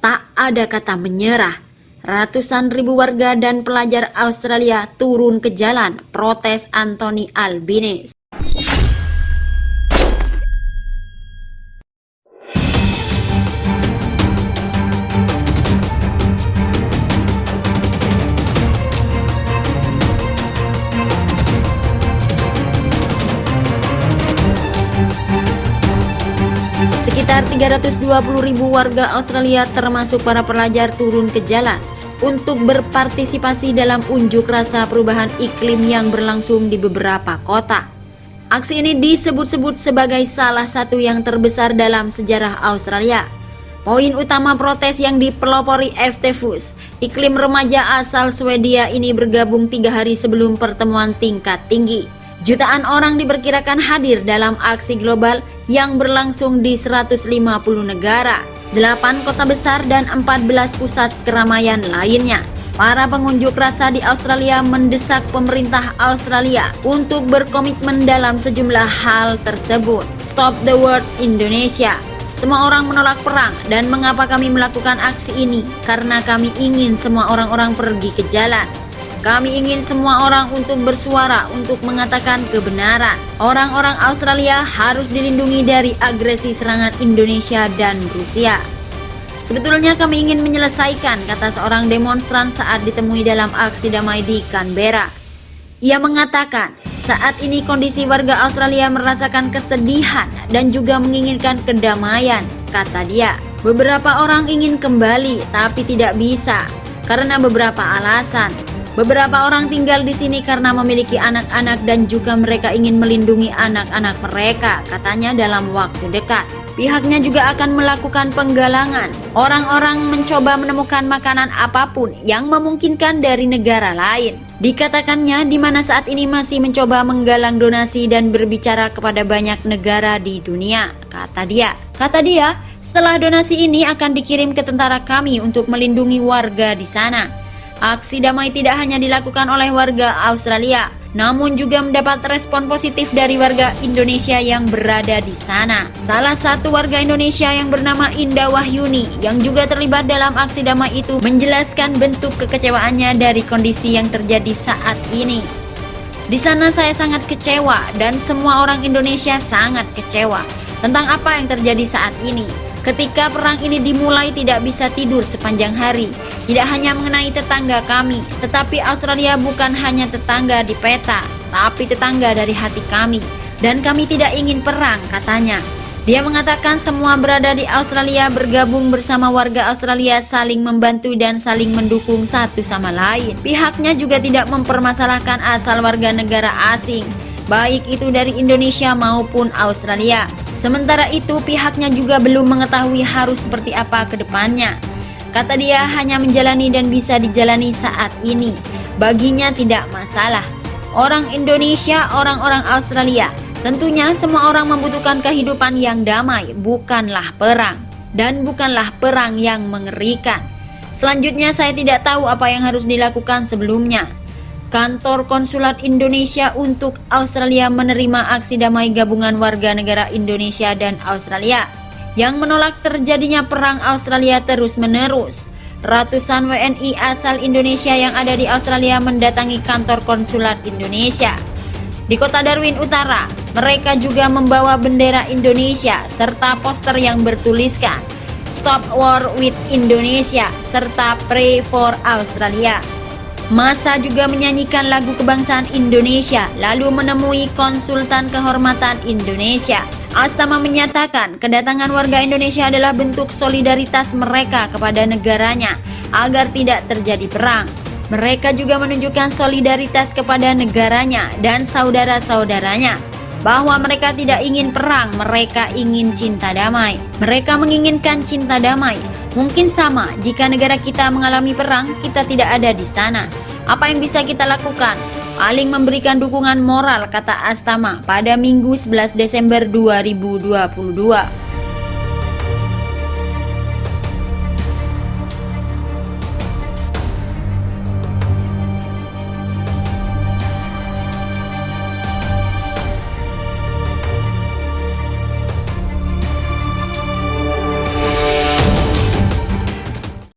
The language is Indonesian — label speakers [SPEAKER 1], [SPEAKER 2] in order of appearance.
[SPEAKER 1] Tak ada kata menyerah. Ratusan ribu warga dan pelajar Australia turun ke jalan protes Anthony Albanese. Sekitar 320.000 warga Australia termasuk para pelajar turun ke jalan untuk berpartisipasi dalam unjuk rasa perubahan iklim yang berlangsung di beberapa kota. Aksi ini disebut-sebut sebagai salah satu yang terbesar dalam sejarah Australia. Poin utama protes yang dipelopori FTFUS, iklim remaja asal Swedia ini bergabung 3 hari sebelum pertemuan tingkat tinggi. Jutaan orang diperkirakan hadir dalam aksi global yang berlangsung di 150 negara, 8 kota besar dan 14 pusat keramaian lainnya. Para pengunjuk rasa di Australia mendesak pemerintah Australia untuk berkomitmen dalam sejumlah hal tersebut. Stop the War Indonesia. Semua orang menolak perang dan mengapa kami melakukan aksi ini? Karena kami ingin semua orang-orang pergi ke jalan. Kami ingin semua orang untuk bersuara untuk mengatakan kebenaran. Orang-orang Australia harus dilindungi dari agresi serangan Indonesia dan Rusia. Sebetulnya kami ingin menyelesaikan, kata seorang demonstran saat ditemui dalam aksi damai di Canberra. Ia mengatakan, saat ini kondisi warga Australia merasakan kesedihan dan juga menginginkan kedamaian, kata dia. Beberapa orang ingin kembali tapi tidak bisa karena beberapa alasan. Beberapa orang tinggal di sini karena memiliki anak-anak dan juga mereka ingin melindungi anak-anak mereka, katanya dalam waktu dekat. Pihaknya juga akan melakukan penggalangan. Orang-orang mencoba menemukan makanan apapun yang memungkinkan dari negara lain. Dikatakannya di mana saat ini masih mencoba menggalang donasi dan berbicara kepada banyak negara di dunia, kata dia. Kata dia, setelah donasi ini akan dikirim ke tentara kami untuk melindungi warga di sana. Aksi damai tidak hanya dilakukan oleh warga Australia, namun juga mendapat respon positif dari warga Indonesia yang berada di sana. Salah satu warga Indonesia yang bernama Indah Wahyuni yang juga terlibat dalam aksi damai itu menjelaskan bentuk kekecewaannya dari kondisi yang terjadi saat ini. Di sana saya sangat kecewa dan semua orang Indonesia sangat kecewa tentang apa yang terjadi saat ini. Ketika perang ini dimulai tidak bisa tidur sepanjang hari. Tidak hanya mengenai tetangga kami, tetapi Australia bukan hanya tetangga di peta, tapi tetangga dari hati kami. Dan kami tidak ingin perang, katanya. Dia mengatakan semua berada di Australia bergabung bersama warga Australia saling membantu dan saling mendukung satu sama lain. Pihaknya juga tidak mempermasalahkan asal warga negara asing, baik itu dari Indonesia maupun Australia. Sementara itu pihaknya juga belum mengetahui harus seperti apa ke depannya. Kata dia hanya menjalani dan bisa dijalani saat ini. Baginya tidak masalah. Orang Indonesia, orang-orang Australia, tentunya semua orang membutuhkan kehidupan yang damai, bukanlah perang. Dan bukanlah perang yang mengerikan. Selanjutnya saya tidak tahu apa yang harus dilakukan sebelumnya. Kantor Konsulat Indonesia untuk Australia menerima aksi damai gabungan warga negara Indonesia dan Australia yang menolak terjadinya perang Australia terus-menerus. Ratusan WNI asal Indonesia yang ada di Australia mendatangi kantor Konsulat Indonesia di kota Darwin Utara. Mereka juga membawa bendera Indonesia serta poster yang bertuliskan Stop War with Indonesia serta Pray for Australia. Massa juga menyanyikan lagu kebangsaan Indonesia lalu menemui konsultan kehormatan Indonesia. Astama menyatakan kedatangan warga Indonesia adalah bentuk solidaritas mereka kepada negaranya agar tidak terjadi perang. Mereka juga menunjukkan solidaritas kepada negaranya dan saudara-saudaranya bahwa mereka tidak ingin perang, mereka ingin cinta damai. Mereka menginginkan cinta damai. Mungkin sama jika negara kita mengalami perang, kita tidak ada di sana. Apa yang bisa kita lakukan? Paling memberikan dukungan moral, kata Astama pada Minggu 11 Desember 2022.